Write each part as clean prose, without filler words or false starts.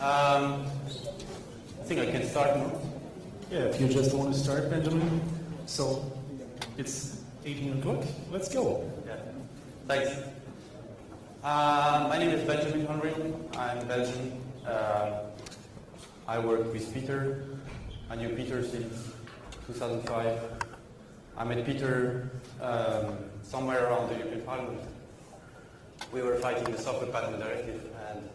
I think I can start now. Yeah, if you just want to start, Benjamin. So it's 18 o'clock. Let's go. Yeah, thanks. My name is Benjamin Honril. I'm Belgian. I work with Pieter. I knew Pieter since 2005. I met Pieter somewhere around the European Parliament. We were fighting the software patent directive, and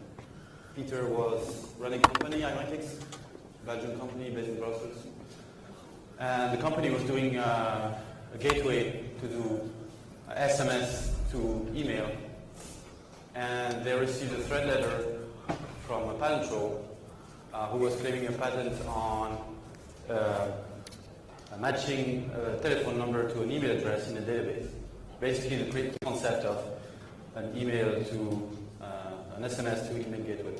Pieter was running a company, Imatics, a Belgian company based in Brussels. And the company was doing a gateway to do SMS to email. And they received a threat letter from a patent troll who was claiming a patent on matching a telephone number to an email address in a database. Basically, the concept of an email to an SMS to email gateway.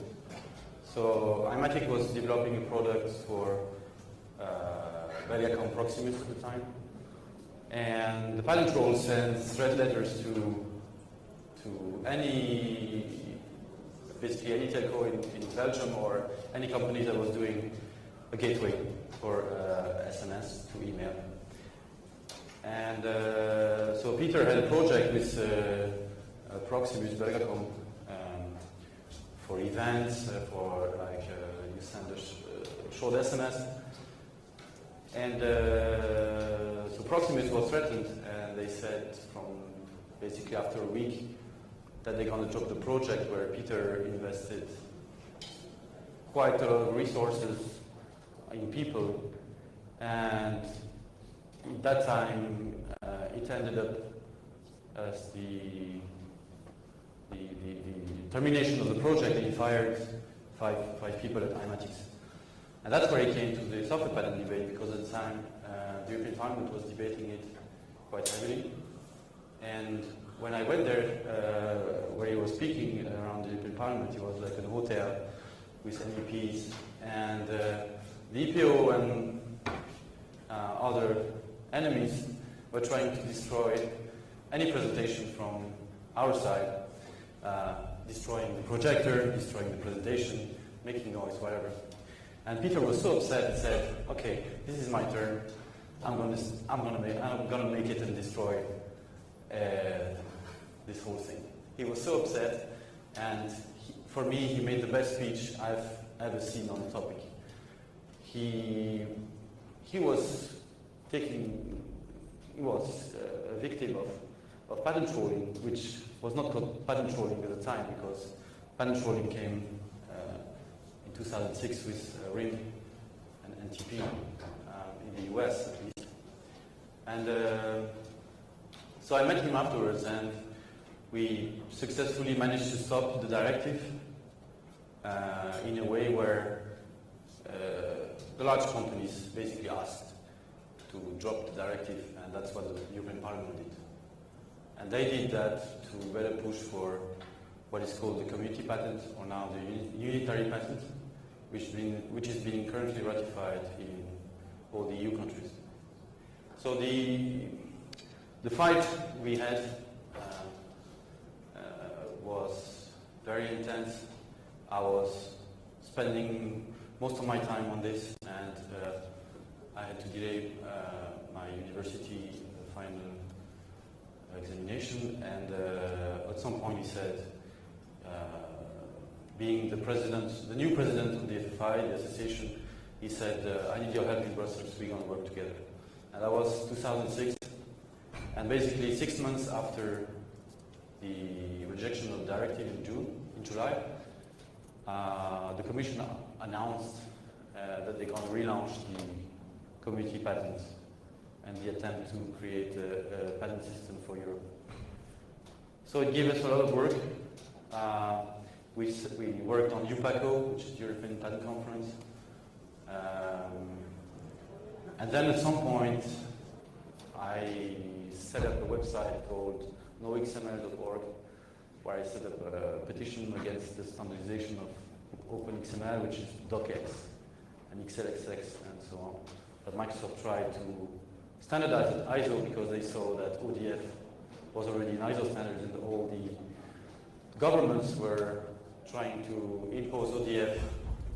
So Imatics was developing a product for Memoriam Proximus at the time, and the patent troll sends threat letters to basically any telco in Belgium or any company that was doing a gateway for SMS to email. And so Pieter had a project with Proximus Belgacom for events, for like you send a short SMS. And so Proximus was threatened, and they said from basically after a week that they're going to drop the project, where Pieter invested quite a lot of resources in people, and at that time it ended up as the termination of the project, and he fired five people at Imatics. And that's where he came to the software patent debate, because at the time the European Parliament was debating it quite heavily. And when I went there, where he was speaking around the European Parliament, he was like in a hotel with MEPs, and the EPO and other enemies were trying to destroy any presentation from our side, destroying the projector, destroying the presentation, making noise, whatever. And Pieter was so upset and said, "Okay, this is my turn. I'm gonna make it and destroy this whole thing." He was so upset, and for me, he made the best speech I've ever seen on the topic. He was a victim of patent trolling, which was not called patent trolling at the time, because patent trolling came in 2006 with RIM and NTP in the US at least. And so I met him afterwards, and we successfully managed to stop the directive in a way where the large companies basically asked to drop the directive, and that's what the European Parliament did. And they did that to better push for what is called the community patent, or now the unitary patent, which is being currently ratified in all the EU countries. So the fight we had was very intense. I was spending most of my time on this, and I had to delay my university final examination, and at some point he said, being the new president of the FFI, the association, he said, "I need your help in Brussels, we're going to work together." And that was 2006, and basically 6 months after the rejection of the directive in July, the Commission announced that they're going to relaunch the community patents and the attempt to create a patent system for Europe. So it gave us a lot of work. We worked on UPACO, which is the European Patent Conference. And then at some point, I set up a website called noxml.org, where I set up a petition against the standardization of OpenXML, which is docx and XLXX and so on. But Microsoft tried to standardize ISO because they saw that ODF was already an ISO standard, and all the governments were trying to impose ODF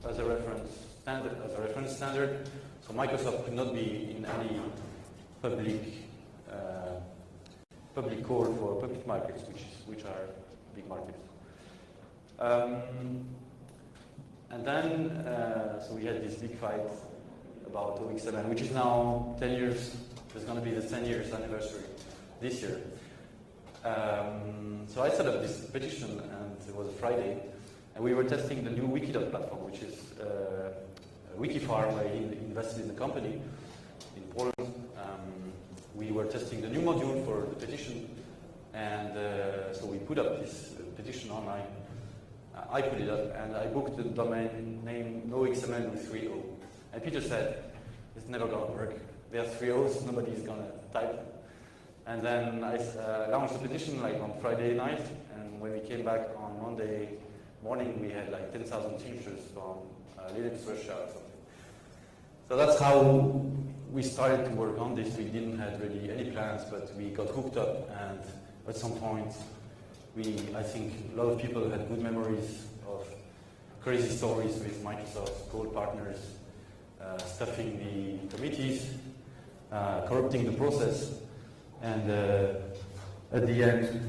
as a reference standard. So Microsoft could not be in any public call for public markets, which are big markets. And then, so we had this big fight about OXML, which is now 10 years. There's going to be the 10 years anniversary this year. So I set up this petition, and it was a Friday, and we were testing the new Wikidot platform, which is a wiki farm where he invested in the company in Poland. We were testing the new module for the petition, and so we put up this petition online. I put it up, and I booked the domain name noXML with 3 O. And Pieter said, it's never going to work. There are 3 O's, nobody's going to type. And then I launched the petition like on Friday night, and when we came back on Monday morning, we had like 10,000 signatures from Linux Russia or something. So that's how we started to work on this. We didn't have really any plans, but we got hooked up, and at some point, I think a lot of people had good memories of crazy stories with Microsoft, gold partners, stuffing the committees, corrupting the process, and at the end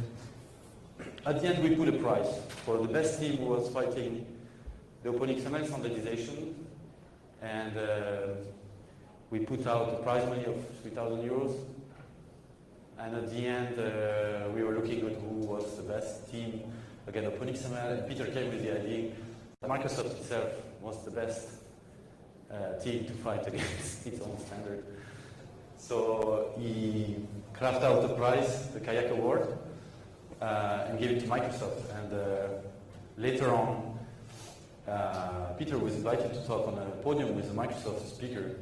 we put a prize for the best team who was fighting the OpenXML standardization, and we put out a prize money of 3,000 euros. And at the end, we were looking at who was the best team against OpenXML, and Pieter came with the idea that Microsoft itself was the best team to fight against its own standard. So he crafted out the prize, the Kayak Award, and gave it to Microsoft. And later on, Pieter was invited to talk on a podium with a Microsoft speaker,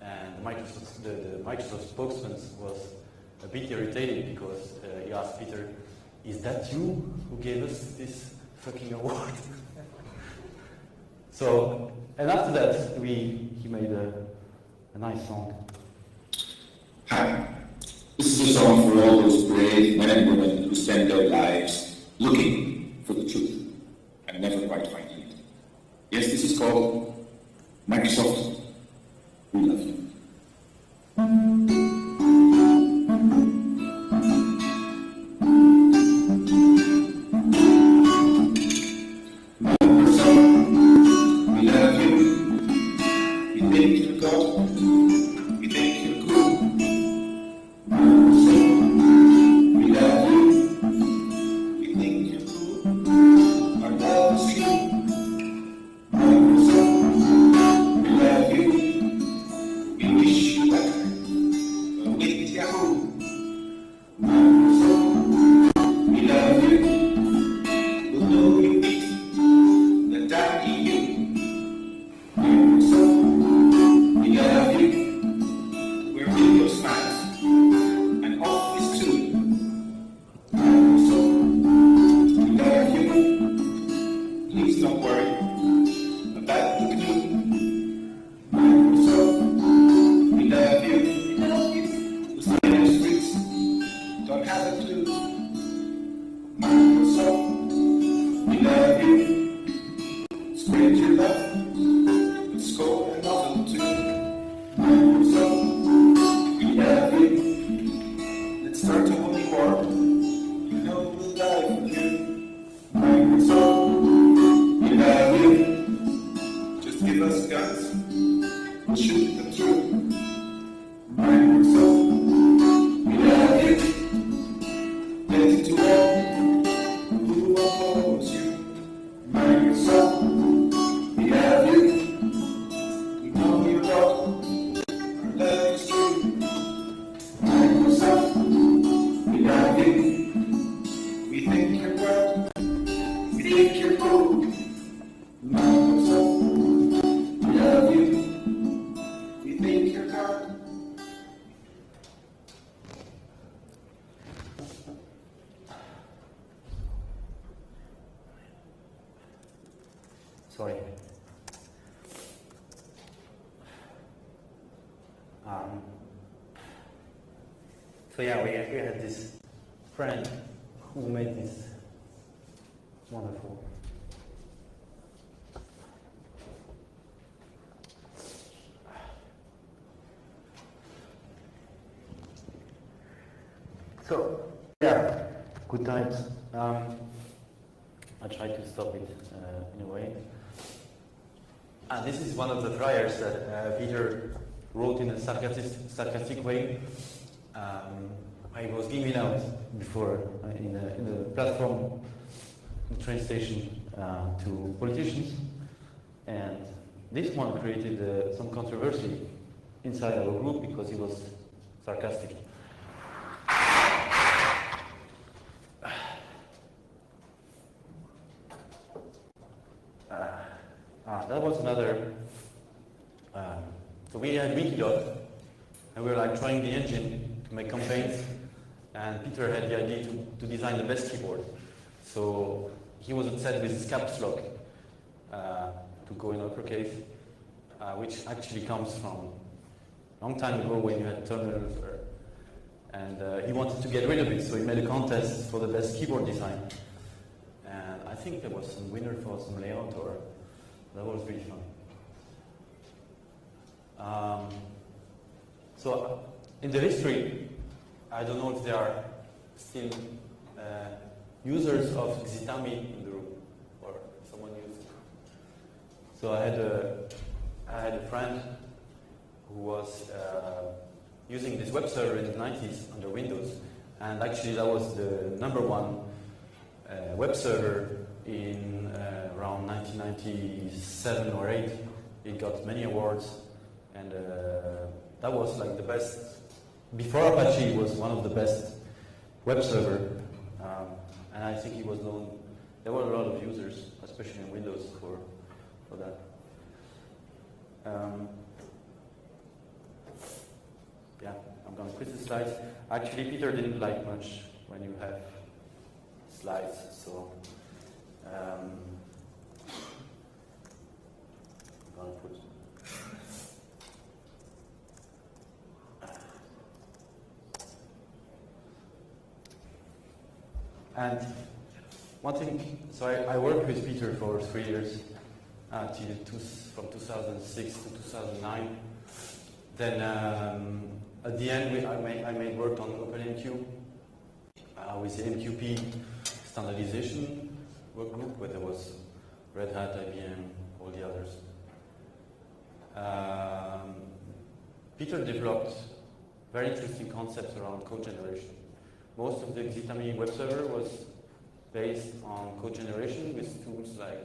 and the Microsoft spokesman was a bit irritated because he asked Pieter, "Is that you who gave us this fucking award?" So, and after that, he made a nice song. Hi, this is a song for all those brave men and women who spend their lives looking for the truth and never quite finding it. Yes, this is called Microsoft, We Love You. Sorry. So yeah, we had this friend who made this wonderful So, yeah, good times. I try to stop it in a way. And this is one of the flyers that Pieter wrote in a sarcastic way. I was giving out before in the platform, the train station, to politicians. And this one created some controversy inside our group because he was sarcastic. That was another. So we had Wikidot, and we were like trying the engine to make campaigns. And Pieter had the idea to design the best keyboard. So he was upset with his caps lock to go in uppercase, which actually comes from a long time ago when you had terminals. And he wanted to get rid of it, so he made a contest for the best keyboard design. And I think there was some winner for some layout, or that was really fun. So in the history, I don't know if there are still users of Xitami in the room, or someone used it. So I had a friend who was using this web server in the 90s under Windows, and actually that was the #1 web server in around 1997 or 8. It got many awards, and that was like the best. Before Apache, it was one of the best web server, and I think he was known. There were a lot of users, especially in Windows, for that. Yeah, I'm going to quit the slides. Actually, Pieter didn't like much when you have slides, so I'm going to put. And one thing, so I worked with Pieter for 3 years, from 2006 to 2009. Then at the end, I made work on OpenMQ with the MQP standardization work group, where there was Red Hat, IBM, all the others. Pieter developed very interesting concepts around code generation. Most of the Xitami web server was based on code generation with tools like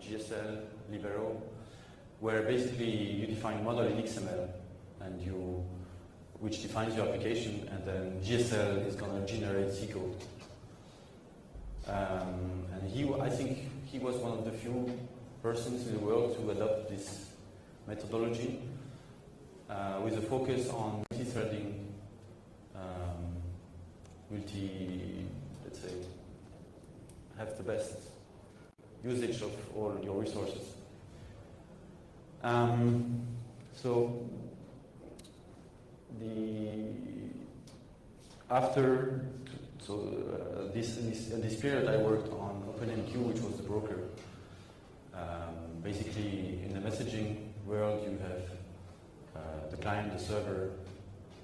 GSL, Libero, where basically you define a model in XML, and which defines your application, and then GSL is going to generate C code. And I think he was one of the few persons in the world to adopt this methodology with a focus on multi-threading, let's say, have the best usage of all your resources. So this period I worked on OpenMQ, which was the broker. Basically, in the messaging world, you have the client, the server,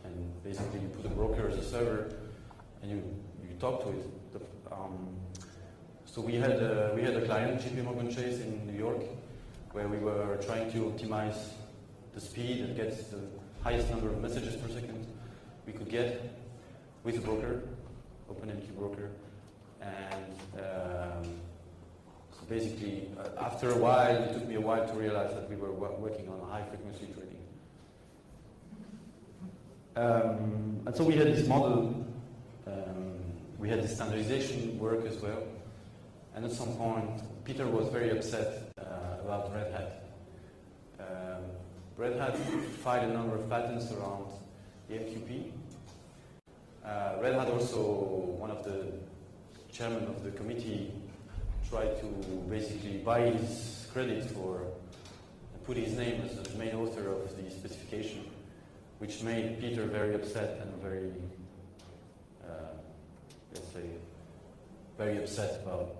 and basically you put a broker as a server, and you talk to it. So we had a client, JPMorgan Chase in New York, where we were trying to optimize the speed and get the highest number of messages per second we could get with a broker, OpenMQ broker. And so basically, after a while, it took me a while to realize that we were working on a high-frequency trading. And so we had this model, we had this standardization work as well. And at some point, Pieter was very upset about Red Hat. Red Hat filed a number of patents around the MQP. Red Hat also, one of the chairman of the committee, tried to basically buy his credit for put his name as the main author of the specification, which made Pieter very upset and very, let's say, very upset about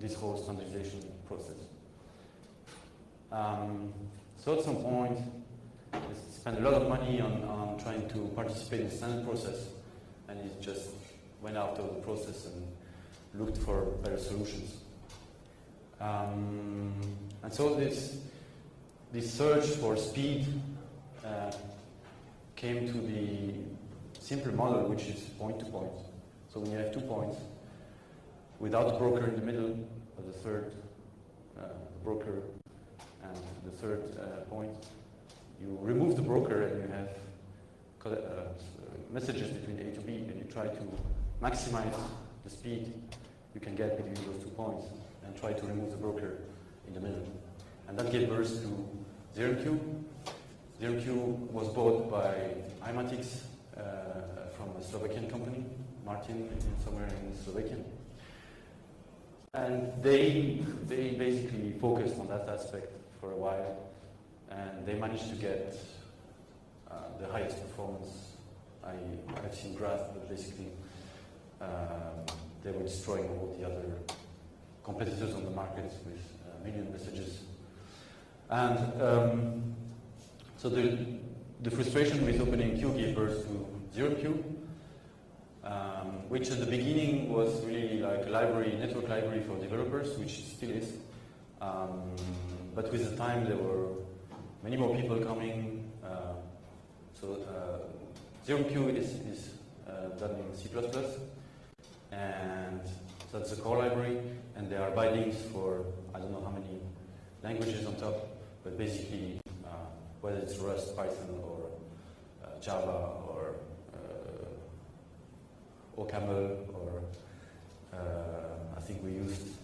this whole standardization process. So at some point, He spent a lot of money on trying to participate in the standard process, and he just went out of the process and looked for better solutions. And so this search for speed came to the simple model, which is point-to-point. So when you have 2 points, without a broker in the middle of the third broker and the third point, you remove the broker and you have messages between A to B, and you try to maximize the speed you can get between those 2 points and try to remove the broker in the middle. And that gave birth to ZeroMQ. ZeroMQ was bought by Imatics from a Slovakian company, Martin, somewhere in Slovakia. And they basically focused on that aspect for a while, and they managed to get the highest performance. I've seen graphs, but basically they were destroying all the other competitors on the market with a million messages. And so the frustration with OpenMQ gave birth to ZeroMQ, which at the beginning was really like a library, network library for developers, which it still is. But with the time, there were many more people coming. So ZeroMQ is done in C++, and so that's the core library, and there are bindings for I don't know how many languages on top, but basically whether it's Rust, Python, or Java, or OCaml, or I think we used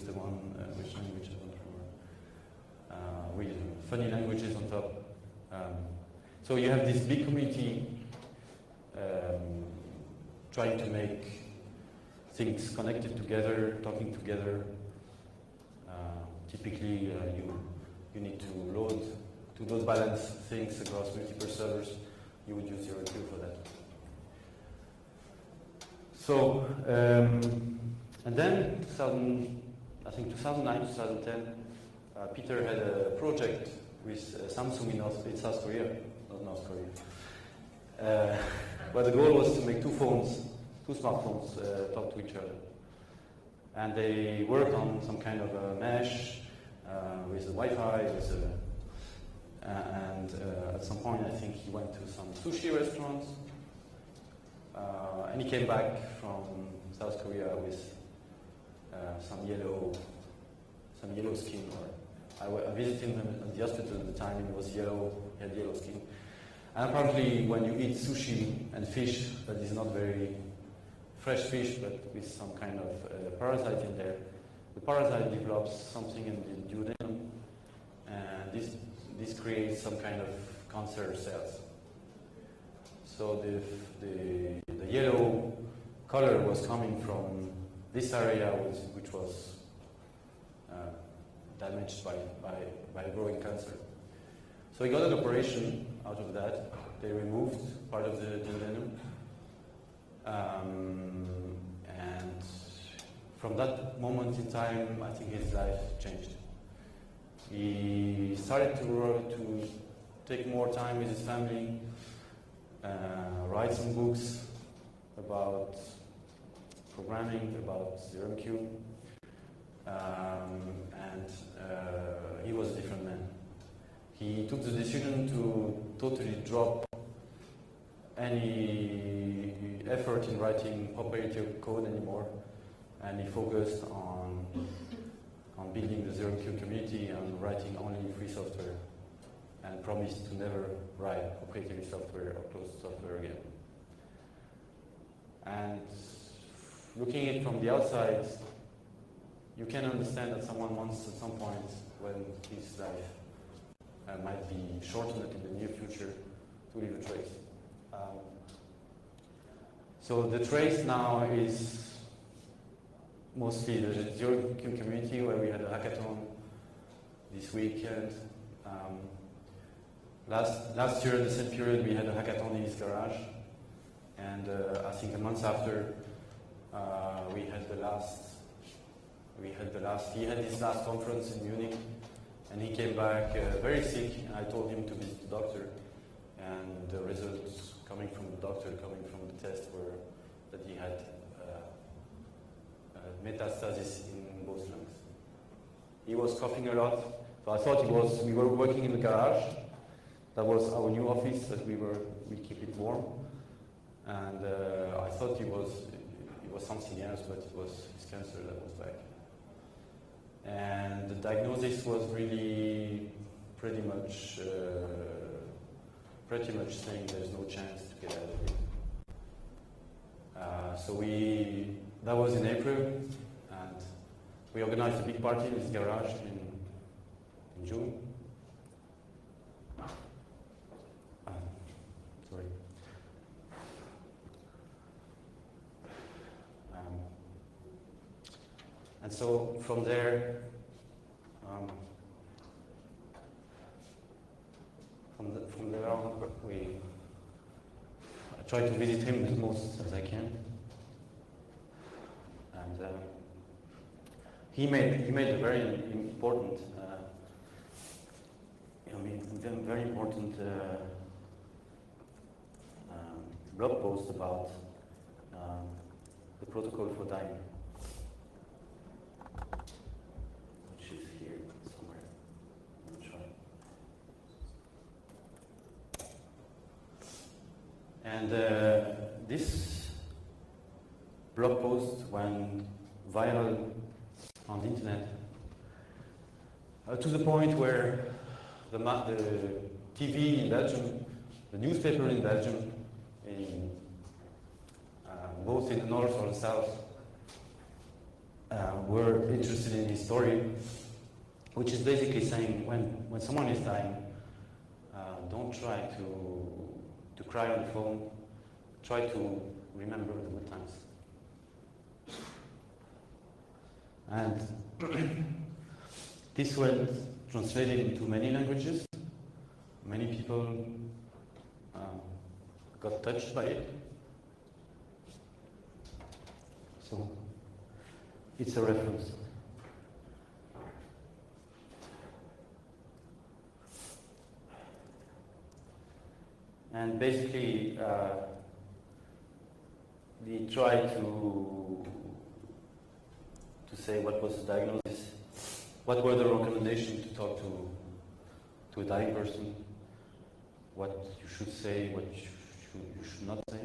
the one which language I don't remember. We funny languages on top. So you have this big community trying to make things connected together, talking together. Typically, you need to load balance things across multiple servers. You would use ZeroMQ for that. So, and then I think 2009, 2010, Pieter had a project with Samsung in South Korea, not North Korea. But the goal was to make two smartphones talk to each other. And they worked on some kind of a mesh with the Wi-Fi, and at some point I think he went to some sushi restaurants, and he came back from South Korea with some yellow skin. I visited him at the hospital at the time, and he was yellow, he had yellow skin. And apparently when you eat sushi and fish that is not very fresh fish, but with some kind of parasite in there, the parasite develops something in the duodenum, and this creates some kind of cancer cells. So the yellow color was coming from this area, which was damaged by growing cancer. So he got an operation out of that. They removed part of the duodenum, and from that moment in time, I think his life changed. He started to take more time with his family, write some books about programming, about ZeroMQ, and he was a different man. He took the decision to totally drop any effort in writing proprietary code anymore, and he focused on building the ZeroMQ community and writing only free software, and promised to never write proprietary software or closed software again. And looking at it from the outside, you can understand that someone wants at some point, when his life might be shortened in the near future, to leave a trace. So the trace now is mostly the ZeroMQ community, where we had a hackathon this weekend. Last year, in the same period, we had a hackathon in his garage, and I think a month after, he had his last conference in Munich, And he came back very sick, and I told him to visit the doctor. And the results coming from the doctor, coming from the test, were that he had metastasis in both lungs. He was coughing a lot, so I thought we were working in the garage. That was our new office, that we keep it warm. And I thought it was something else, but it was his cancer that was back. And the diagnosis was really pretty much saying there's no chance to get out of it. That was in April, and we organized a big party in his garage in June. Sorry. And so from there, from there on, I try to visit him as most as I can. And he made a very important, blog post about the protocol for dying, which is here somewhere. I'm gonna try. And this blog post went viral on the internet to the point where the TV in Belgium, the newspaper in Belgium, both in the north or the south, were interested in his story, which is basically saying when someone is dying, don't try to cry on the phone, try to remember the good times. And this went translated into many languages. Many people got touched by it. So it's a reference. And basically, we tried to say what was the diagnosis, what were the recommendations to talk to a dying person, what you should say, what you should not say.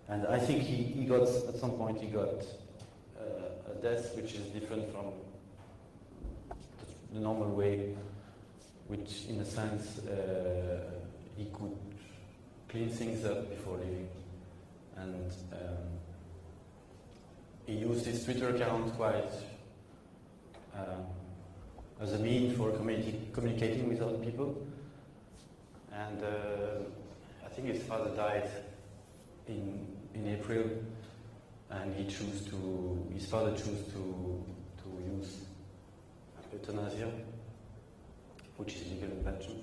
And I think he got, at some point, he got a death which is different from the normal way, which in a sense he could clean things up before leaving. And he used his Twitter account quite as a means for communicating with other people. And I think his father died in April, and his father chose to use euthanasia, which is legal in Belgium.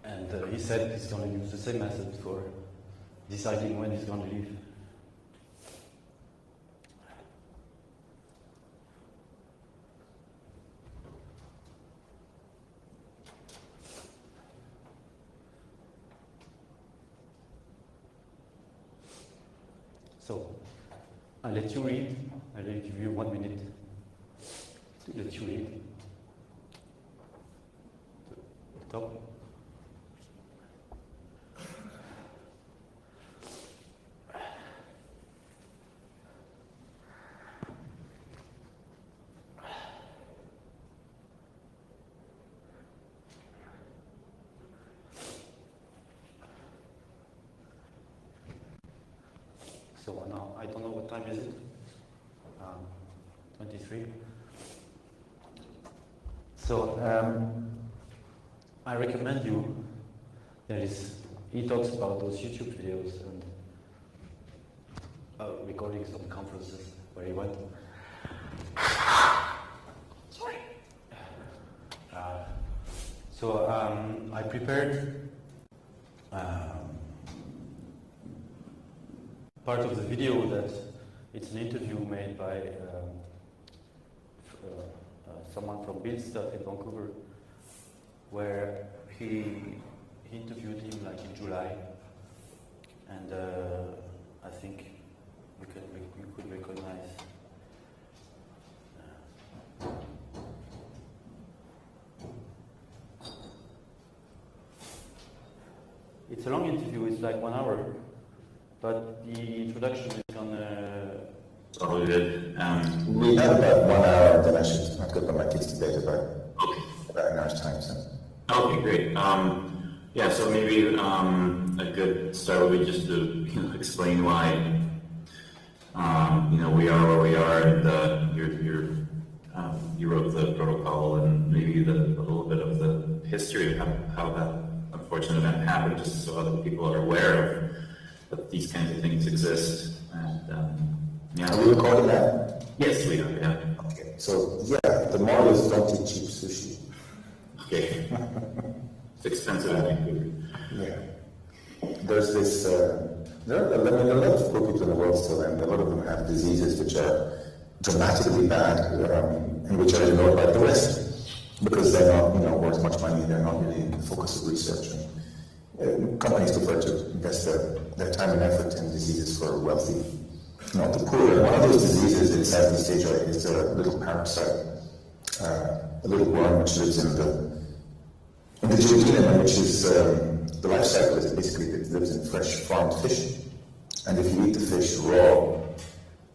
And he said he's going to use the same method for deciding when he's going to leave. So, I'll let you read. I'll give you 1 minute to let you read. The top. So now, I don't know what time is it, 23. So I recommend you, he talks about those YouTube videos and recordings of conferences where he went. Sorry. So I prepared part of the video that It's an interview made by someone from Build Stuff in Vancouver, where he interviewed him like in July, and I think you could recognize. It's a long interview. It's like 1 hour, but the introduction is on. All good. We have about 1 hour, and then I should have to put my kids to bed about an hour's time. So. Okay, great. Yeah, so maybe a good start would be just to explain why we are where we are, and you wrote the protocol, and maybe a little bit of the history of how that unfortunate event happened, just so other people are aware of that these kinds of things exist. And yeah. Are we recording that? Yes, we are. Yeah. Okay. So yeah, the model is don't eat cheap sushi. Okay. It's expensive in Vancouver. Yeah. There's this. There are a lot of poor people in the world still, and a lot of them have diseases which are dramatically bad, and which are ignored by the West because they're not, worth much money. They're not really the focus of research. And companies prefer to invest their time and effort in diseases for wealthy, not the poor. One of those diseases in Southeast Asia is a little parasite, a little worm which lives in the duodenum, which is the life cycle is basically it lives in fresh farmed fish, and if you eat the fish raw,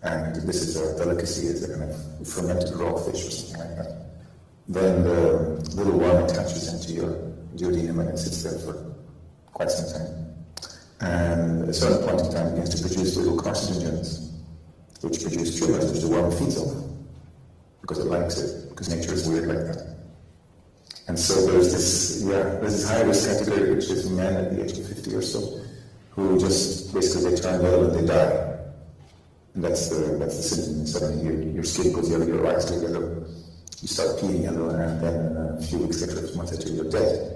and this is a delicacy, it's a kind of fermented raw fish or something like that, then the little worm attaches into your duodenum and it sits there for quite some time. And at a certain point in time it begins to produce little carcinogens, which produce tumors, which the worm feeds off, because it likes it, because nature is weird like that. And so there's this high risk category, which is men at the age of 50 or so, who just basically they turn yellow and they die. And that's the symptom. Suddenly your skin goes yellow, your eyes go yellow, you start peeling yellow, and then a few weeks later, a few months later, you're dead.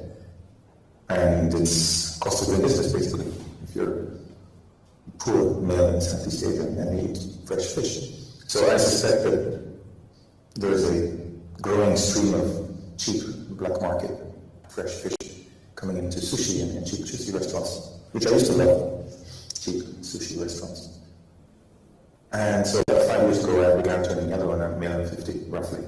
And it's cost of doing business, basically. If you're poor male in Southeast Asia and you eat fresh fish. So I suspect that there's a growing stream of cheap black market fresh fish coming into sushi and cheap sushi restaurants, which I used to love, cheap sushi restaurants. And so about 5 years ago, I began turning yellow, and I'm male at 50, roughly.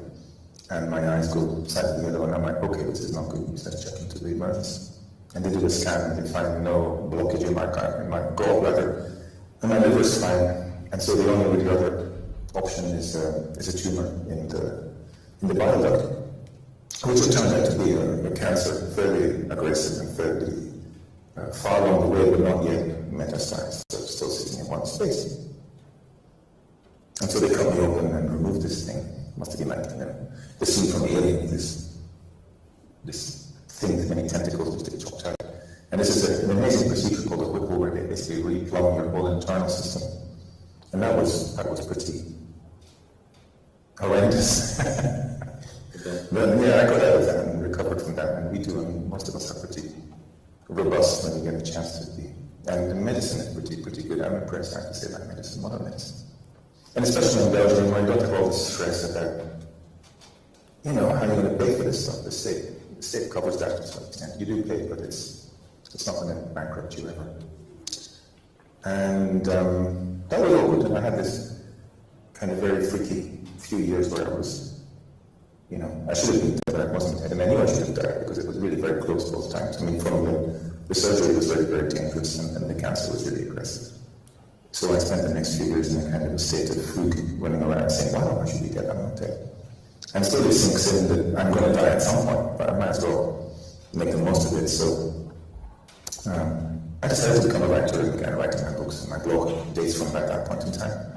And my eyes go slightly yellow, and I'm like, okay, this is not good. You start checking to the emergency. And they did a scan, and they find no blockage in my gallbladder, and my liver's fine. And so the only really other option is a tumor in the bile duct, which it turned out to be a cancer, fairly aggressive and fairly far along the way, but not yet metastasized, so still sitting in one space. And so they cut me open and removed this thing. It must have been like the scene from Alien, this thing with many tentacles which they chopped out. And this is an amazing procedure called a Whipple, where they basically replumb your whole internal system. And that was pretty horrendous. But yeah, I got out of that and recovered from that, and we do. I mean, most of us are pretty robust when we get a chance to be. And the medicine is pretty good. I'm impressed, I have to say, by medicine, modern medicine. And especially in Belgium, where you don't have all this stress about, how you're going to pay for this stuff. The state covers that to some extent. You do pay, but it's not going to bankrupt you ever. And that was all good. And I had this kind of very freaky few years where I was, I should have been dead, but I wasn't. And I knew I should have died because it was really very close both times. I mean, from the surgery was very, very dangerous, and the cancer was really aggressive. So I spent the next few years in a kind of a state of fluke, running around saying, wow, I should be dead, I'm not dead. And still it sinks in that I'm going to die at some point, but I might as well make the most of it. So I decided to become a writer and began writing my books, and my blog dates from about that point in time.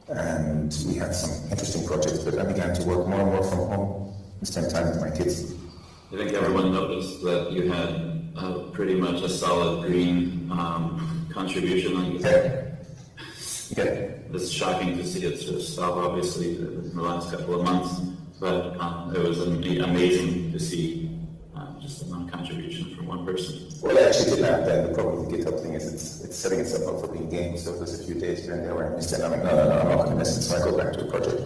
And we had some interesting projects, but I began to work more and more from home and spend time with my kids. I think everyone noticed that you had pretty much a solid green contribution. Yeah. It's shocking to see it sort of stop, obviously, in the last couple of months, but it was amazing to see just a non-contribution from one person. Well, I actually did that. Then the problem with the GitHub thing is it's setting itself up for being gamed. So there's a few days here and there where I missed it. I'm like, no, I'm not going to miss it. So I go back to the project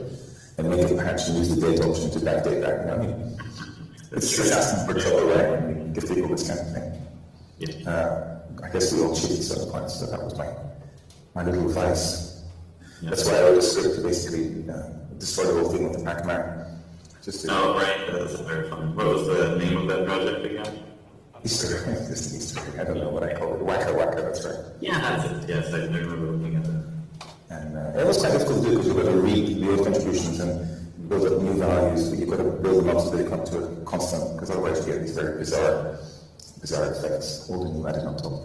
and make a patch and use the date option to backdate back. You know what I mean? It's asking for trouble, right? When you give people this kind of thing. Yeah. I guess we all cheat at certain points. So that was my little advice. Yeah. That's why I wrote a script to basically destroy the whole thing with the Pac-Man. Oh, right, that was very fun. What was the name of that project again? Easter egg, I don't know what I call it. Waka Waka, that's right. Yeah, that's it. Yes, I remember looking at that. And it was quite difficult to do because you've got to read the old contributions and build up new values, but you've got to build them up so they come to a constant, because otherwise you get these very bizarre effects, old and new added on top.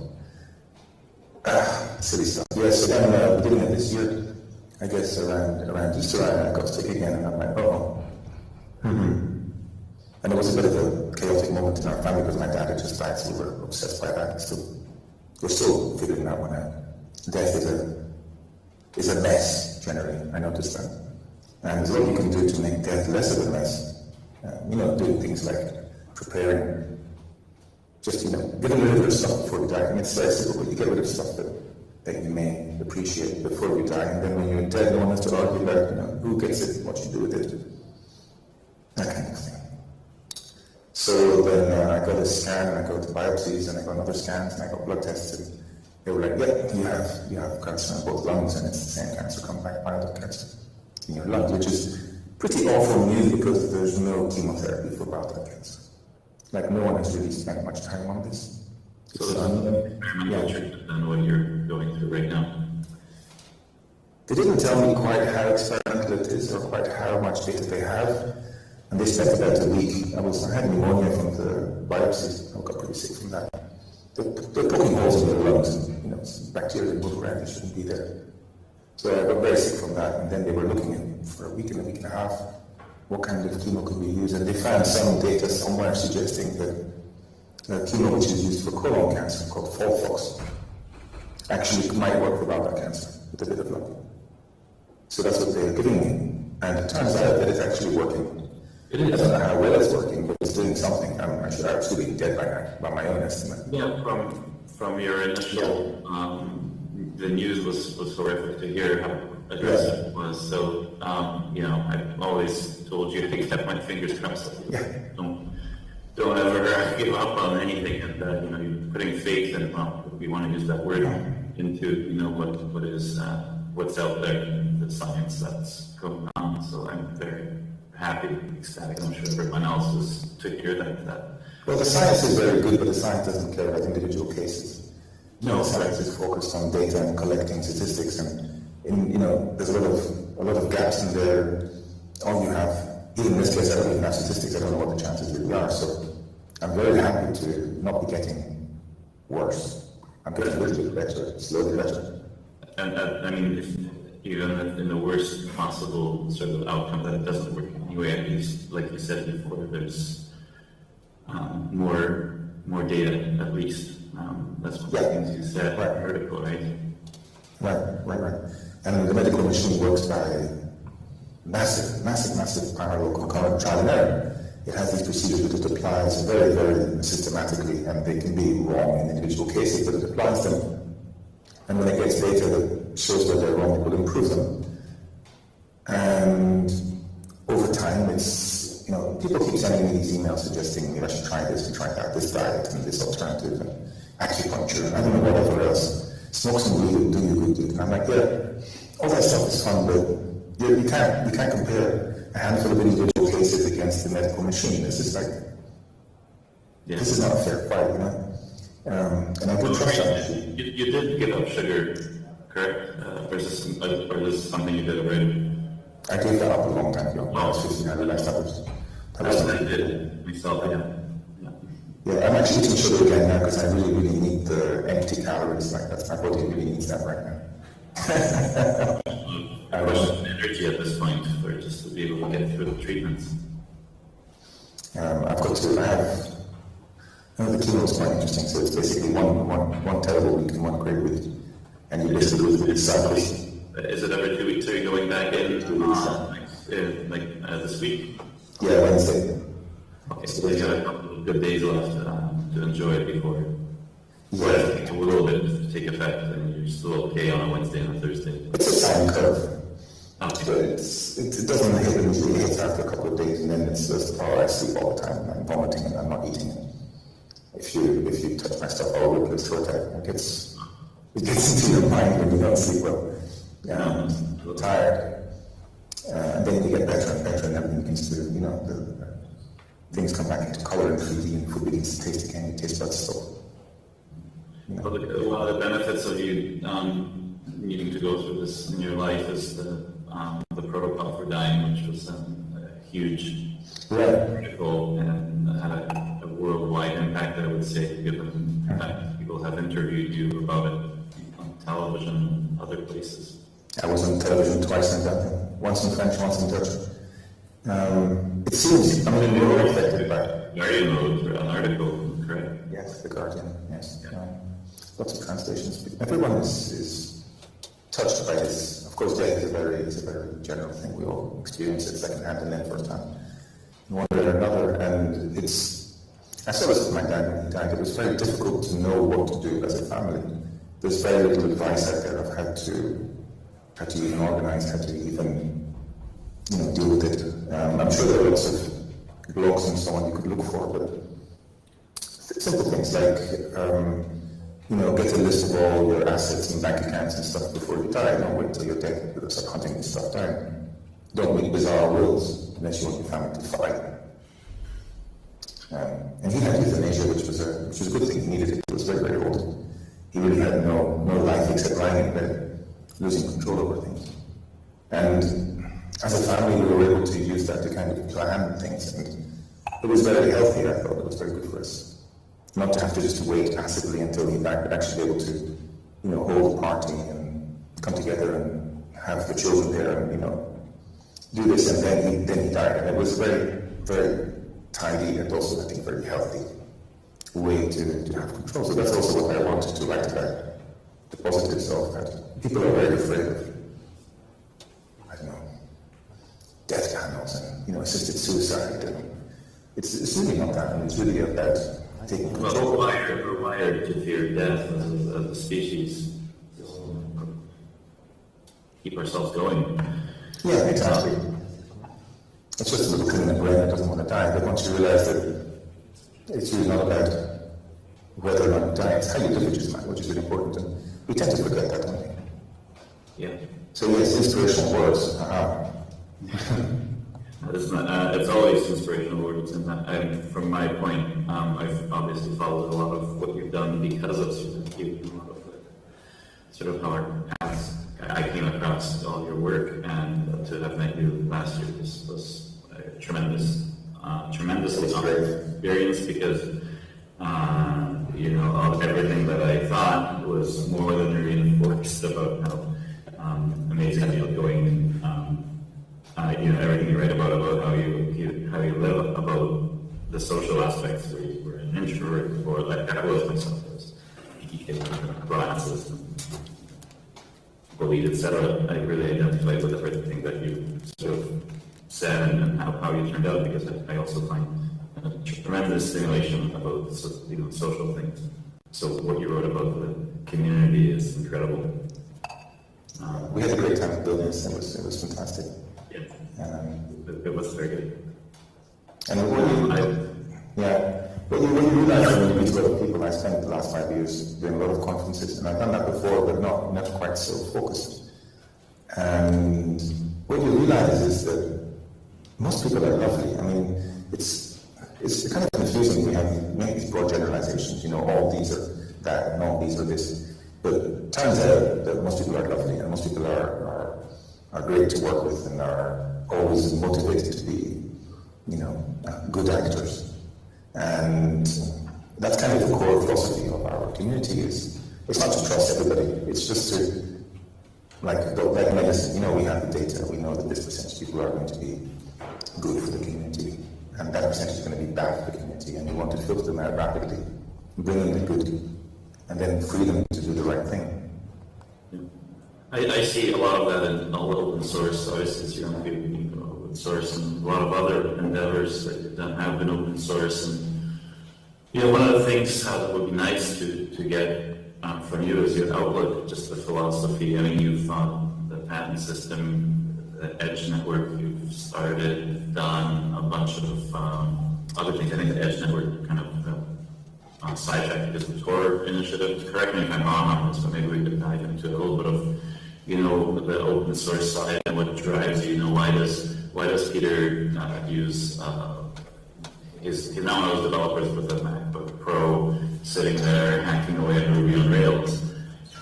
Silly stuff. Yeah, so then beginning of this year, I guess around Easter, I got sick again, and I'm like, oh. And it was a bit of a chaotic moment in our family because my dad had just died, so we were obsessed by that. We're still figuring that one out. Death is a mess, generally, I noticed that. And there's a lot you can do to make death less of a mess. Doing things like preparing, just, getting rid of your stuff before you die. I mean, it's very simple, but you get rid of stuff that you may appreciate before you die, and then when you're dead, no one has to argue about, who gets it, what you do with it. That kind of thing. So then I got a scan, and I go to biopsies, and I got another scans, and I got blood tests, and they were like, yeah, you have cancer in both lungs, and it's the same cancer coming back, bile cancer in your lungs, which is pretty awful news because there's no chemotherapy for bile cancer. Like, no one has really spent much time on this. So it's experimental treatment than what you're going through right now. They didn't tell me quite how experimental it is or quite how much data they have. And they spent about a week. I had pneumonia from the biopsies. I got pretty sick from that. They're poking holes in your lungs. Bacteria that move around, they shouldn't be there. So I got very sick from that. And then they were looking at, for a week and a half, what kind of chemo could we use. And they found some data somewhere suggesting that chemo which is used for colon cancer, called FOLFOX, actually might work for bowel cancer with a bit of luck. So that's what they're giving me. And it turns out that it's actually working. I don't know how well it's working, but it's doing something. I should actually be dead by now, by my own estimate. Yeah, from your initial, the news was horrific to hear how aggressive it was. So, I've always told you to keep my fingers crossed. Don't ever give up on anything, and you're putting faith in, if we want to use that word, into what is what's out there, the science that's going on. So I'm very happy, ecstatic. I'm sure everyone else is to hear that. Well, the science is very good, but the science doesn't care about individual cases. No, the science is focused on data and collecting statistics, and there's a lot of gaps in there. All you have, even in this case, I don't even have statistics. I don't know what the chances really are. So I'm very happy to not be getting worse. I'm getting a little bit better, slowly better. And I mean, if even in the worst possible sort of outcome that it doesn't work anyway, at least, like you said before, there's more data, at least. That's one of the things you said in the article, right? Right. And the medical machine works by massive parallel concurrent trial and error. It has these procedures that it applies very, very systematically, and they can be wrong in individual cases, but it applies them. And when it gets data that shows that they're wrong, it will improve them. And over time, it's, people keep sending me these emails suggesting I should try this and try that, this diet and this alternative, and acupuncture, and I don't know whatever else. Smoke some weed and do your good, dude. And I'm like, all that stuff is fun, but you can't compare a handful of individual cases against the medical machine. This is this is not a fair fight, And I did trust that machine. You did give up sugar, correct? Or is this something you did already? I gave that up a long time ago. When I was 15, I realized that was I did myself, Yeah, I'm actually eating sugar again now because I really, really need the empty calories. Like my body really needs that right now. I wish energy at this point for just to be able to get through the treatments. The chemo is quite interesting. So it's basically one terrible week and one great week, and you basically go through cycles. Is it every 2 weeks? Are you going back in 2 weeks? This week? Yeah, Wednesday. Okay, so you got a couple of good days left to enjoy it before. Yeah. It's a little bit to take effect, and you're still okay on a Wednesday and a Thursday. It's a sine curve. Okay. So it doesn't hit immediately, it hits after a couple of days, and then it's just, oh, I sleep all the time, and I'm vomiting, and I'm not eating it. If you touch my stuff, I'll rip your throat out. It gets into your mind when you don't sleep well. You're tired. And then you get better and better, and everything begins to, things come back into color and 3D, and food begins to taste again, you taste buds stuff. Well, one of the benefits of you needing to go through this in your life is the protocol for dying, which was a huge article and had a worldwide impact, I would say, given the fact that people have interviewed you about it on television and other places. I was on television twice in Dublin, once in French, once in Dutch. It seems, we were affected by it. Guardian wrote an article, correct? Yes, The Guardian, yes. Lots of translations. Everyone is touched by this. Of course, death is a very general thing. We all experience it secondhand and then firsthand, in one way or another. And I saw this with my dad when he died. It was very difficult to know what to do as a family. There's very little advice out there of how to even organize, how to even deal with it. I'm sure there are lots of blogs and so on you could look for, but simple things like get a list of all your assets and bank accounts and stuff before you die. Don't wait till you're dead to start hunting this stuff down. Don't make bizarre wills unless you want your family to fight. And he had euthanasia, which was a good thing. He needed it. He was very, very old. He really had no life except lying in bed, losing control over things. And as a family, we were able to use that to kind of plan things. And it was very healthy, I thought. It was very good for us. Not to have to just wait passively until he died, but actually be able to, hold a party and come together and have the children there and, do this, and then he died. And it was very, very tidy and also, I think, very healthy way to have control. So that's also what I wanted to write about, the positives of that. People are very afraid of, death panels and, assisted suicide. And it's really not that, and it's really about taking control. We're wired to fear death as a species. Keep ourselves going. Yeah, exactly. It's just a little kid in the brain that doesn't want to die, but once you realize that it's really not about whether or not you die, it's how you live which is really important, and we tend to forget that, don't we? Yeah. So yes, inspirational words. It's always inspirational words, and from my point, I've obviously followed a lot of what you've done because of ZeroMQ, a lot of sort of how our paths. I came across all your work, and to have met you last year was a tremendously honored experience because everything that I thought was more than reinforced about how amazing you're going. Everything you write about how you live, about the social aspects, where you were an introvert before, like that was myself. I was glasses and bullied, etc. I really identified with everything that you sort of said and how you turned out, because I also find a tremendous stimulation about social things. So what you wrote about the community is incredible. We had a great time building this. It was fantastic. It was very good. And when you realize when you meet a lot of people, I spent the last 5 years doing a lot of conferences, and I've done that before, but never quite so focused. And what you realize is that most people are lovely. I mean, it's kind of confusing. We make these broad generalizations, all these are that, and all these are this. But it turns out that most people are lovely, and most people are great to work with, and are always motivated to be, good actors. And that's kind of the core philosophy of our community. It's not to trust everybody. It's just to, like medicine, we have the data. We know that this percentage of people are going to be good for the community, and that percentage is going to be bad for the community. And you want to filter them out rapidly, bring in the good, and then free them to do the right thing. I see a lot of that in all open source. Obviously, it's open source, and a lot of other endeavors that have been open source, and Yeah, one of the things that would be nice to get from you is your outlook, just the philosophy. I mean, you've thought the patent system, the edge network, you've started, done a bunch of other things. I think the edge network kind of sidetracked because of the Tor initiative. Correct me if I'm wrong on this, but maybe we could dive into a little bit of, the open source side and what drives you. Why does Pieter use he's not one of those developers with a MacBook Pro sitting there hacking away at Ruby on Rails.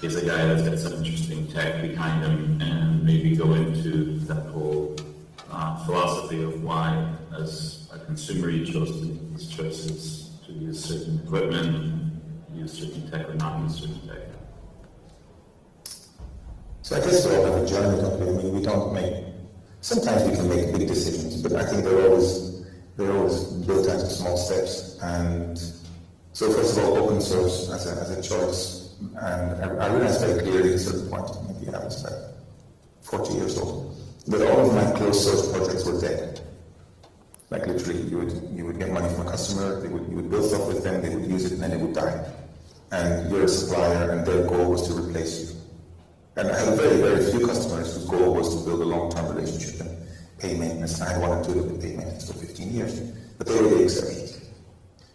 He's a guy that's got some interesting tech behind him, and maybe go into that whole philosophy of why, as a consumer, you chose to make these choices to use certain equipment, use certain tech, or not use certain tech. So I guess we all have a journey, don't we? I mean, we don't make, sometimes we can make big decisions, but I think they're always built out of small steps. And so first of all, open source as a choice, and I realized very clearly at a certain point, maybe I was about 40 years old, that all of my closed source projects were dead. Like literally, you would get money from a customer, you would build stuff with them, they would use it, and then it would die. And you're a supplier, and their goal was to replace you. And I had very, very few customers whose goal was to build a long-term relationship and pay maintenance. I had one or two that would pay maintenance for 15 years, but they were the exceptions.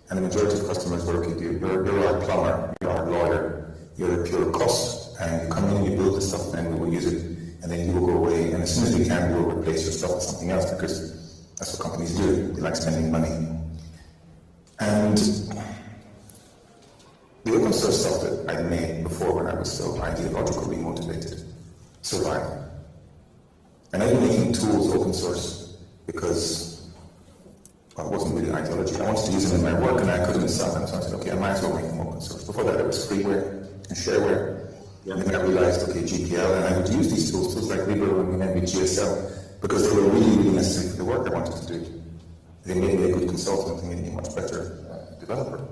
And the majority of customers were, okay, you're our plumber, you're our lawyer, you're a pure cost, and you come in, you build the stuff, and we will use it, and then you will go away, and as soon as we can, we will replace your stuff with something else, because that's what companies do. They like spending money. And the open source stuff that I made before, when I was still ideologically motivated, survived. And I've been making tools open source because it wasn't really ideology. I wanted to use them in my work, and I couldn't sell them, so I said, okay, I might as well make them open source. Before that, it was freeware and shareware. And then I realized, okay, GPL, and I would use these tools like Libre and then with GSL, because they were really, really necessary for the work I wanted to do. They made me a good consultant, they made me a much better developer.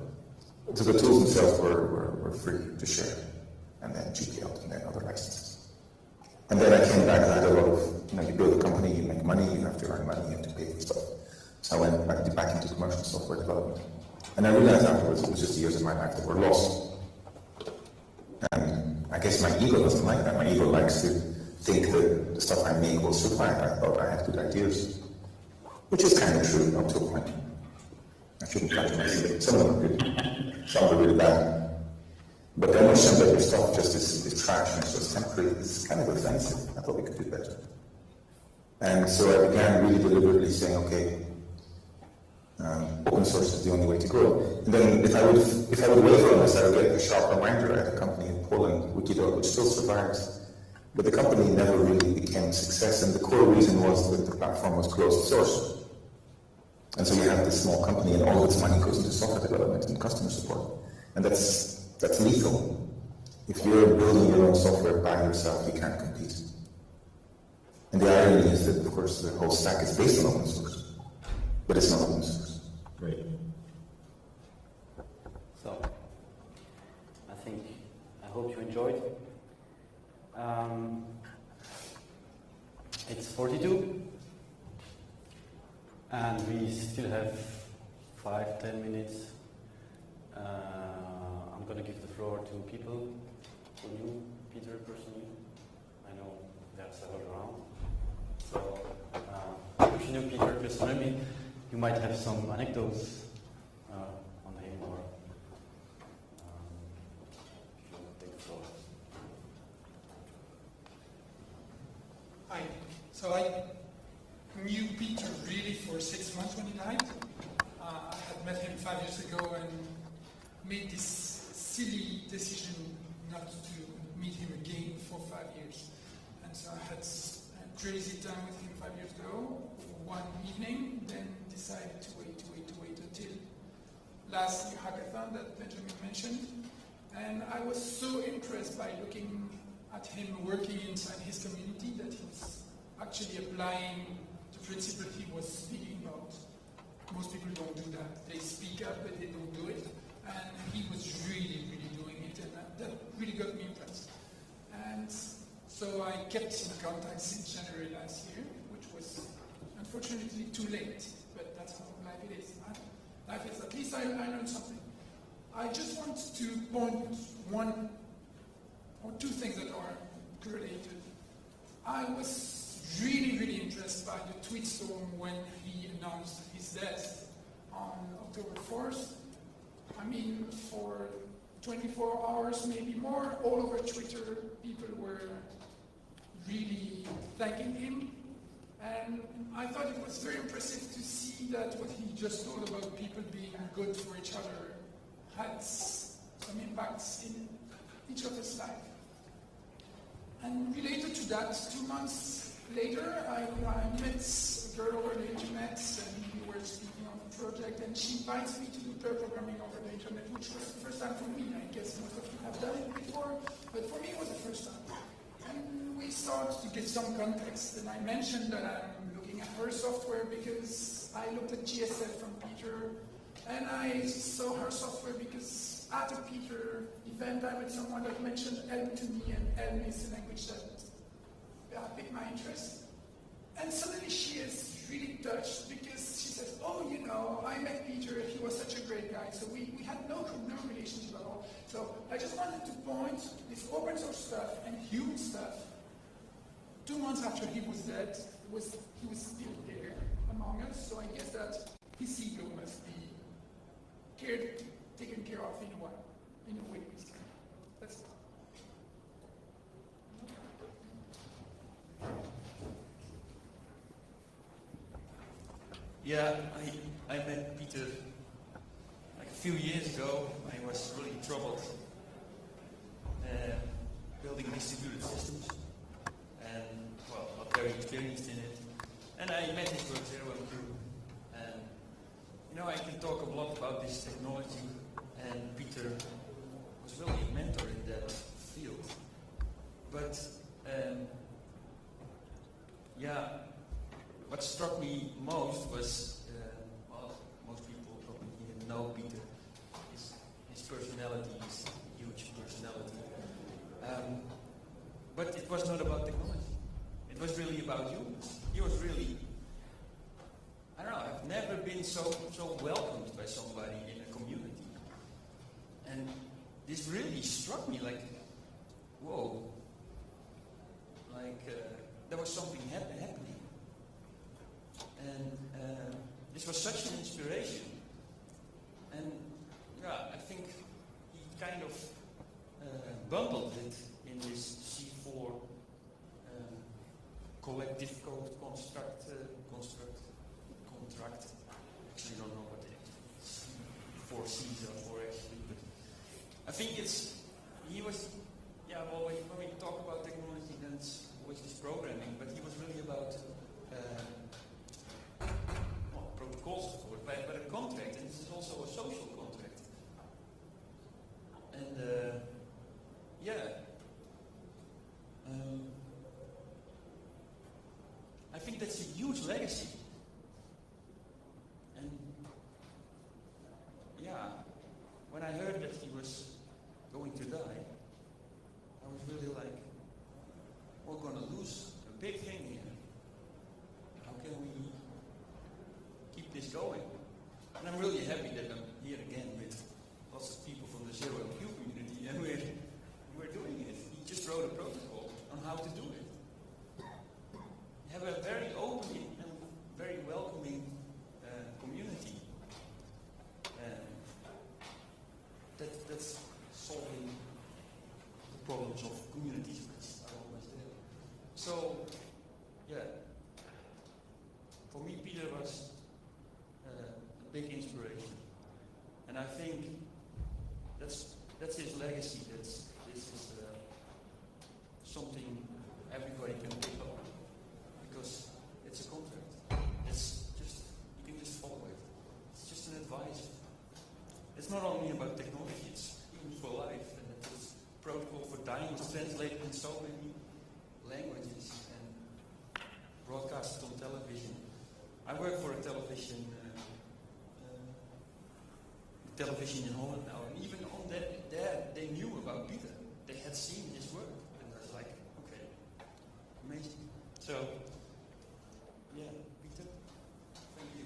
So the tools themselves were free to share, and then GPL, and then other licenses. And then I came back, I had a lot of, you build a company, you make money, you have to earn money, you have to pay for stuff. So I went back into commercial software development. And I realized afterwards it was just years of my life that were lost. And I guess my ego doesn't like that. My ego likes to think that the stuff I make will survive. I thought I had good ideas, which is kind of true up to a point. I shouldn't patronize it. Some of them are good, some are really bad. But the notion that your stuff just is trash and it's just temporary is kind of offensive. I thought we could do better. And so I began really deliberately saying, okay, open source is the only way to go. And then if I would waver on this, I would get a sharp reminder at a company in Poland, Wikidot, which still survives. But the company never really became a success, and the core reason was that the platform was closed source. And so you have this small company, and all of its money goes into software development and customer support. And that's lethal. If you're building your own software by yourself, you can't compete. And the irony is that, of course, the whole stack is based on open source, but it's not open source. Right. So, I hope you enjoyed. It's 42, and we still have 5-10 minutes. I'm going to give the floor to people. For you, Pieter, personally. I know there are several around. So, if you know Pieter personally, you might have some anecdotes on him, or if you want to take the floor. Hi. So I knew Pieter really for 6 months when he died. I had met him 5 years ago and made this silly decision not to meet him again for 5 years. And so I had a crazy time with him 5 years ago, one evening, then decided to wait until last year hackathon that Benjamin mentioned. And I was so impressed by looking at him working inside his community that he was actually applying the principle he was speaking about. Most people don't do that. They speak up, but they don't do it. And he was really, really doing it, and that really got me impressed. And so I kept in contact since January last year, which was unfortunately too late, but that's how life it is. Life is, at least I learned something. I just want to point one or two things that are correlated. I was really, really impressed by the tweet storm when he announced his death on October 4th. I mean, for 24 hours, maybe more, all over Twitter, people were really thanking him. And I thought it was very impressive to see that what he just told about people being good for each other had some impacts in each of his life. And related to that, 2 months later, I met a girl over the internet, and we were speaking on a project, and she invites me to do pair programming over the internet, which was the first time for me. I guess most of you have done it before, but for me it was the first time. And we started to get some context, and I mentioned that I'm looking at her software because I looked at GSL from Pieter, and I saw her software because at a Pieter event I met someone that mentioned Elm to me, and Elm is a language that piqued my interest. And suddenly she is really touched because she says, oh, you know, I met Pieter, he was such a great guy. So we had no relationship at all. So I just wanted to point this open source stuff and human stuff. 2 months after he was dead, he was still there among us. So I guess that his ego must be taken care of in a way. That's it. Yeah, I met Pieter like a few years ago. I was really troubled building distributed systems and, well, not very experienced in it. And I met his work, ZeroMQ. And, you know, I can talk a lot about this technology, and Pieter was really a mentor in that field. But, yeah, what struck me most was, well, most people probably here know Pieter. His personality is a huge personality. But it was not about technology. It was really about humans. He was really, I don't know, I've never been so welcomed by somebody in a community. And this really struck me like, whoa, like there was something happening. And this was such an inspiration. And yeah, I think he kind of bundled it in this C4 collective code contract. Actually, don't know what the four C's are for actually, but I think he was, yeah, well, when we talk about technology, then it's always this programming, but he was really about protocols, of course, but a contract, and this is also a social contract. And yeah, I think that's a huge legacy. And yeah, when I heard that he was going to die, I was really like, we're going to lose a big thing here. How can we keep this going? And I'm really happy that I'm here again with lots of people from the ZeroMQ community, and we're doing it. He just wrote a protocol on how to do it. We have a very open and very welcoming community. That's solving the problems of communities which are always there. So, yeah, for me, Pieter was a big inspiration, and I think that's his legacy. This is something everybody can pick up because it's a contract. It's just you can just follow it. It's just an advice. It's not only about technology, it's even for life, and it's a protocol for dying was translated in so many languages and broadcasted on television. I work for a television in Holland now, and even on that, there they knew about Pieter. They had seen his work, and I was like, okay, amazing. So, yeah, Pieter, thank you.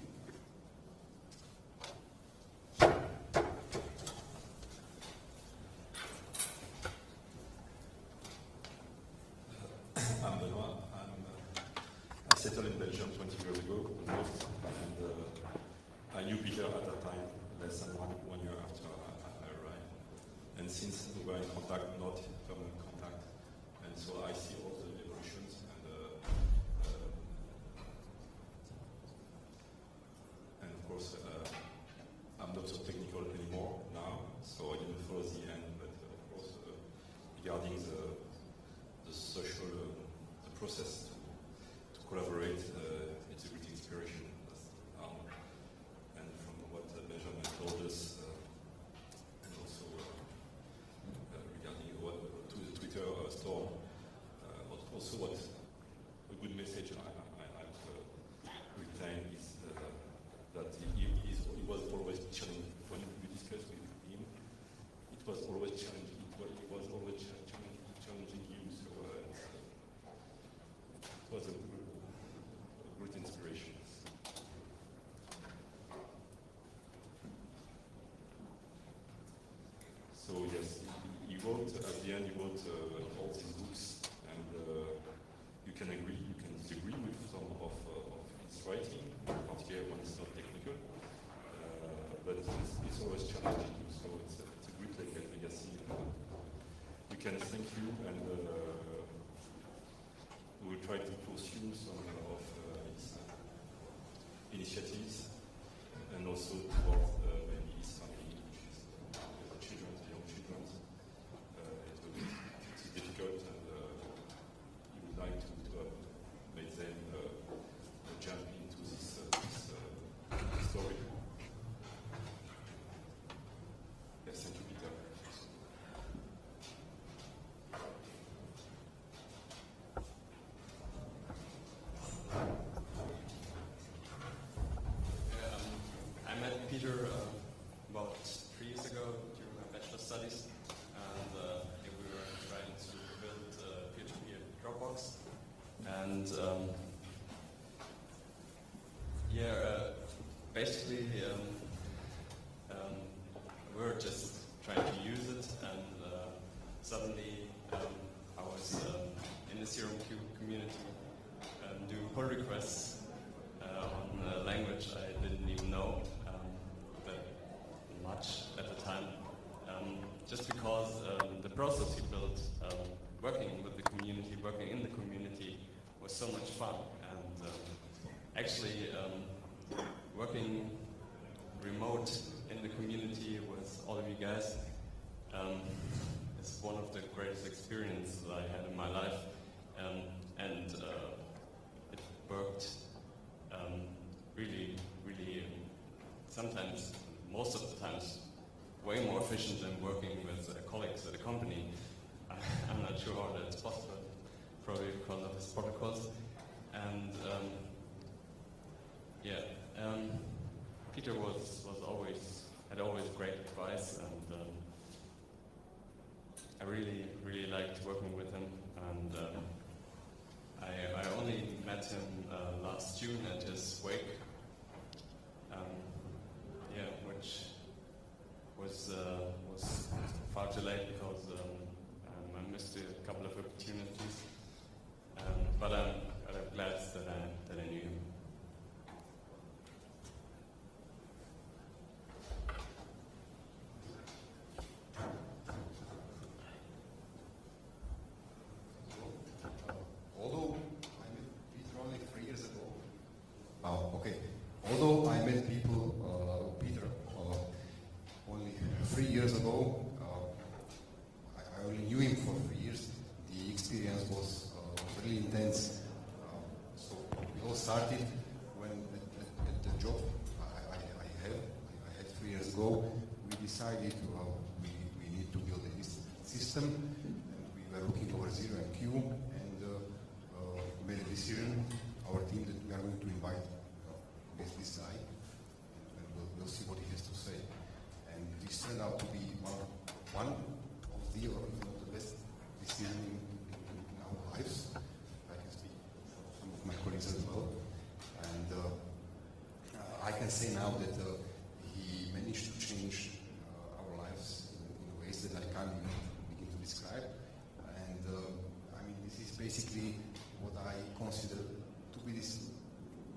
settled in Belgium 20 years ago, almost, and I knew Pieter at that time, less than one year after I arrived. And since we were in contact, not permanent contact, and so I see all the evolutions, and of course, I'm not so technical anymore now, so I didn't follow the end, but of course, regarding the social, the process to collaborate, it's a great inspiration. And from what Benjamin told us, and also regarding to the Twitter storm, also what a good message I've retained is that he was always challenging. When we discussed with him, it was always challenging. He was always challenging you. So it was a great inspiration. So yes, he wrote at the end. He wrote all these books, and you can agree, you can disagree with some of his writing, particularly when it's not technical. But it's always challenging you. So it's a great legacy. We can thank you, and we will try to pursue some of his initiatives, and also towards maybe his family, which is the children, the young children. It's difficult, and you would like to have made them jump into this story. Yes, thank you, Pieter. I met Pieter about 3 years ago during my bachelor studies, and we were trying to build a peer-to-peer Dropbox. And basically we were just trying to use it, and suddenly I was in the ZeroMQ community doing pull requests on a language I didn't even know that much at the time, just because the process he built, working with the community, working in the community, was so much fun. And actually working remote in the community with all of you guys is one of the greatest experiences I had in my life, and it worked really, really, sometimes, most of the times, way more efficient than working with colleagues at a company. I'm not sure how that's possible, probably because of his protocols. And Pieter had always great advice, and I really, really liked working with him. And I only met him last June at his wake, which was far too late because I missed a couple of opportunities. But I'm glad that I knew him. Although I met Pieter only 3 years ago. Although I met Pieter only 3 years ago, I only knew him for 3 years. The experience was really intense. So we all started when at the job I had 3 years ago. We decided we need to build this system, and we were looking over ZeroMQ, and made a decision, our team, that we are going to invite this guy, and we'll see what he has to say. And this turned out to be one of the, or if not the best decision in our lives. I can speak for some of my colleagues as well. And I can say now that he managed to change our lives in ways that I can't even begin to describe. And I mean, this is basically what I consider to to be this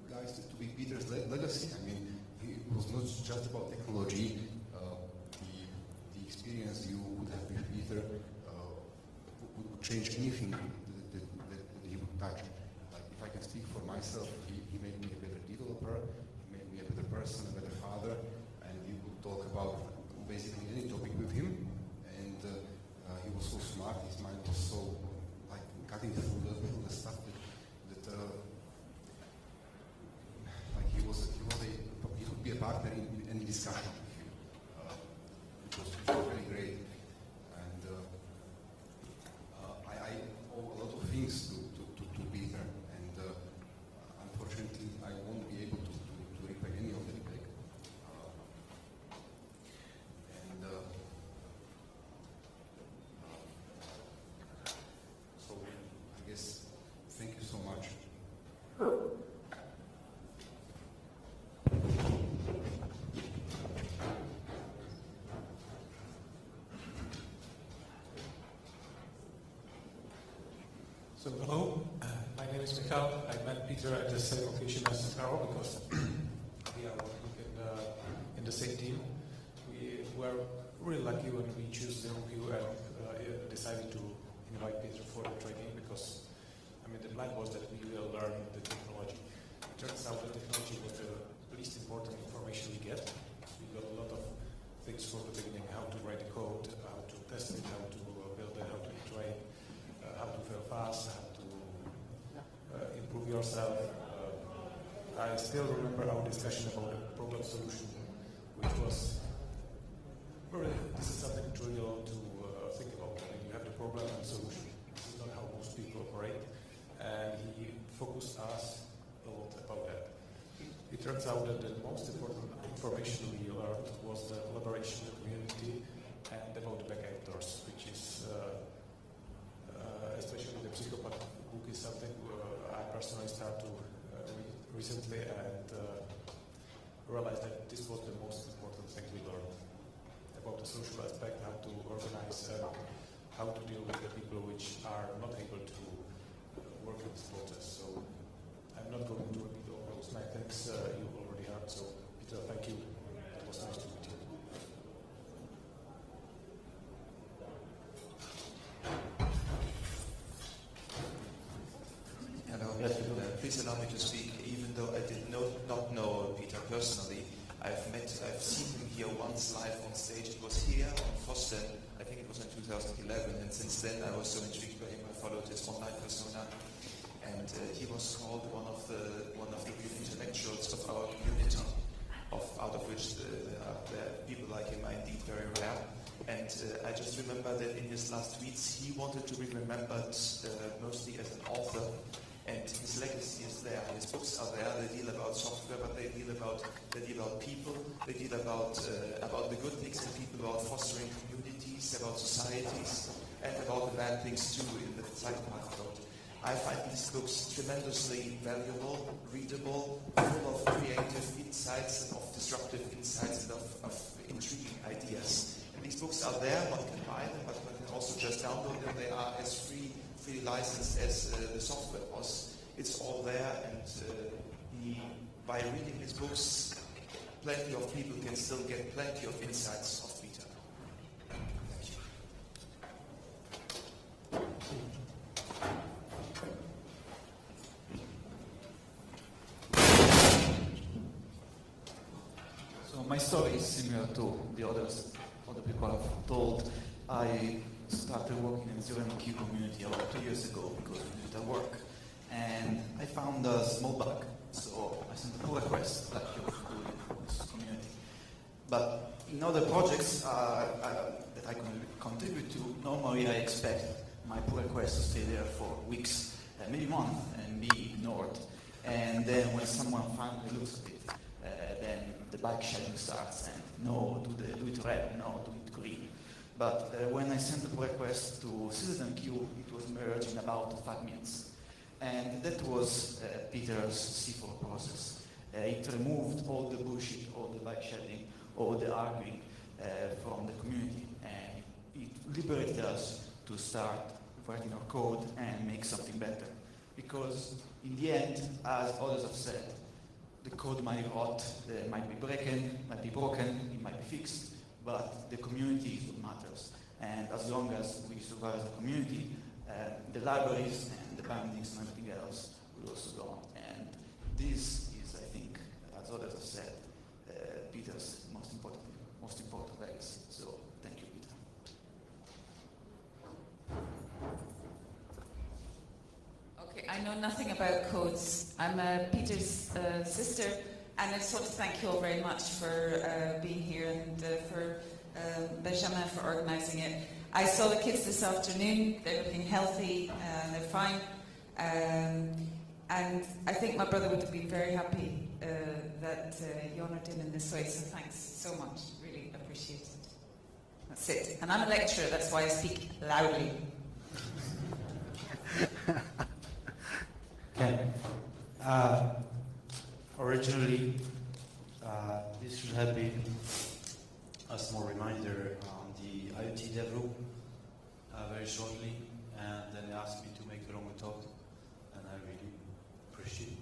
guys to be Peter's legacy. I mean, it was not just about technology. The experience you would have with Peter would change anything that he would touch. Like if I can speak for myself, he made me a better developer, he made me a better person, a better father, and you could talk about basically any topic with him. And he was so smart, his mind was so like cutting through the stuff that like he could be a partner in any discussion with you, which was really great. And I owe a lot of things to Peter, and unfortunately I won't be able to repay any of them back. So I guess thank you so much. So hello, my name is Mikhail. I met Peter at the same location as Carol because we are working in the same team. We were really lucky when we chose ZeroMQ and decided to invite Peter for the training because the plan was that we will learn the technology. It turns out the technology was the least important information we get. We got a lot of things from the beginning: how to write the code, how to test it, how to build it, how to iterate. How to fail fast, how to improve yourself. I still remember our discussion about the problem solution, which was really, this is something trivial to think about. I mean, you have the problem and solution. This is not how most people operate. And he focused us a lot about that. It turns out that the most important information we learned was the collaboration, the community, and about the back actors, which is especially the psychopath book is something I personally started to read recently and realized that this was the most important thing we learned about the social aspect, how to organize, how to deal with the people which are not able to work in this process. So I'm not going to repeat all those my thanks you already heard. So Peter, thank you. It was nice to meet you. Please allow me to speak, even though I did not know Peter personally. I've seen him here once live on stage. It was here on FOSDEM. I think it was in 2011, and since then I was so intrigued by him. I followed his online persona, and he was called one of the real intellectuals of our community, out of which there are people like him are indeed very rare. And I just remember that in his last tweets he wanted to be remembered mostly as an author. And his legacy is there. His books are there. They deal about software, but they deal about people. They deal about the good things in people, about fostering communities, about societies, and about the bad things too in the psychopath world. I find these books tremendously valuable, readable, full of creative insights and of disruptive insights and of intriguing ideas. And these books are there. One can buy them, but one can also just download them. They are as free licensed as the software was. It's all there, and by reading his books, plenty of people can still get plenty of insights of Peter. Thank you. So my story is similar to the other people have told. I started working in the ZeroMQ community about 2 years ago because we did our work, and I found a small bug. So I sent a pull request like you do in this community. But in other projects that I contribute to, normally I expect my pull request to stay there for weeks, maybe months, and be ignored. And then when someone finally looks at it, then the bug shedding starts, and no, do it red, no, do it green. But when I sent the request to ZeroMQ, it was merged in about 5 minutes. And that was Peter's C4 process. It removed all the bullshit, all the bug shedding, all the arguing from the community. And it liberated us to start writing our code and make something better. because in the end, as others have said, the code might rot, it might be broken, it might be fixed, but the community is what matters. And as long as we survive as a community, the libraries and the bindings and everything else will also go on. And this is, I think, as others have said, Peter's most important legacy. So thank you, Peter. Okay, I know nothing about codes. I'm Peter's sister, and I just want to thank you all very much for being here and for Benjamin for organising it. I saw the kids this afternoon. They're looking healthy and they're fine. And I think my brother would have been very happy that you honoured him in this way. So thanks so much. Really appreciate it. That's it. And I'm a lecturer. That's why I speak loudly. Okay. Originally, this should have been a small reminder on the IoT dev room very shortly, and then they asked me to make a longer talk, and I really appreciate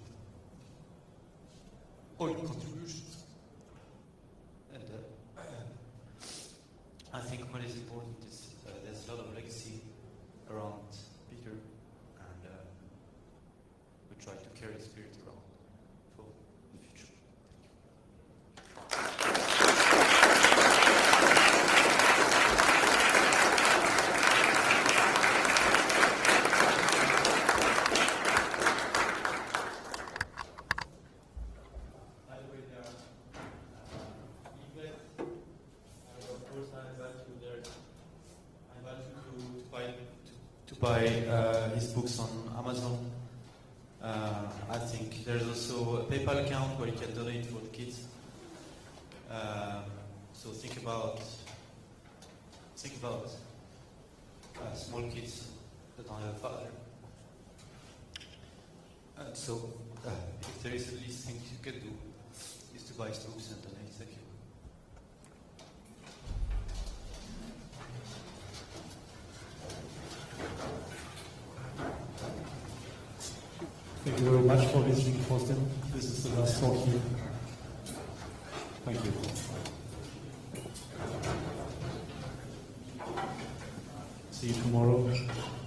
all your contributions. And I think what is important is there's a lot of legacy around Peter, and we try to carry the spirit around for the future. Buy his books on Amazon. I think there's also a PayPal account where you can donate for the kids. So think about small kids that don't have a father. And so if there is the least thing you can do is to buy his books and donate. Thank you. Thank you very much for visiting FOSDEM. This is the last talk here. Thank you. See you tomorrow.